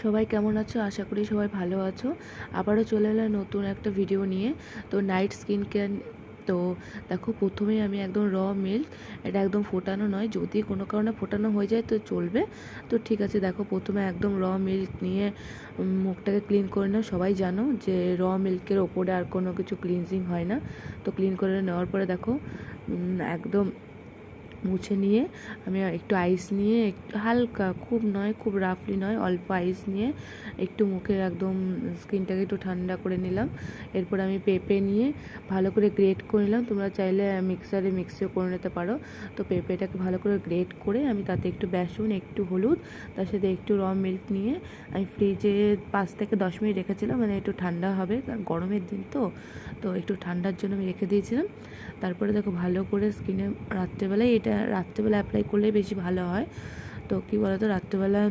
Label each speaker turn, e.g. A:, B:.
A: সবাই কেমন আছো? আশা করি সবাই ভালো আছো। আবারও চলে এলাম নতুন একটা ভিডিও নিয়ে। তো নাইট স্কিন কেয়ার। তো দেখো, প্রথমেই আমি একদম মিল্ক, এটা একদম ফোটানো নয়, যদি কোনো কারণে ফোটানো হয়ে যায় তো চলবে। তো ঠিক আছে, দেখো প্রথমে একদম মিল্ক নিয়ে মুখটাকে ক্লিন করে নাও। সবাই জানো যে মিল্কের ওপরে আর কোনো কিছু ক্লিনজিং হয় না। তো ক্লিন করে নেওয়ার পরে দেখো একদম মুছে নিয়ে আমি একটু আইস নিয়ে, একটু হালকা, খুব নয়, খুব রাফলি নয়, অল্প আইস নিয়ে একটু মুখে একদম স্কিনটাকে একটু ঠান্ডা করে নিলাম। এরপর আমি পেঁপে নিয়ে ভালো করে গ্রেট করে নিলাম। তোমরা চাইলে মিক্সিও করে নিতে পারো। তো পেঁপেটাকে ভালো করে গ্রেট করে আমি তাতে একটু বেসন, একটু হলুদ, তার সাথে একটু মিল্ক নিয়ে আমি ফ্রিজে 5 থেকে 10 মিনিট রেখেছিলাম, মানে একটু ঠান্ডা হবে, কারণ গরমের দিন তো তো একটু ঠান্ডার জন্য আমি রেখে দিয়েছিলাম। তারপরে দেখো ভালো করে স্কিনে রাত্রেবেলায় অ্যাপ্লাই করলে বেশি ভালো হয়। তো কী বলো তো, রাত্রেবেলা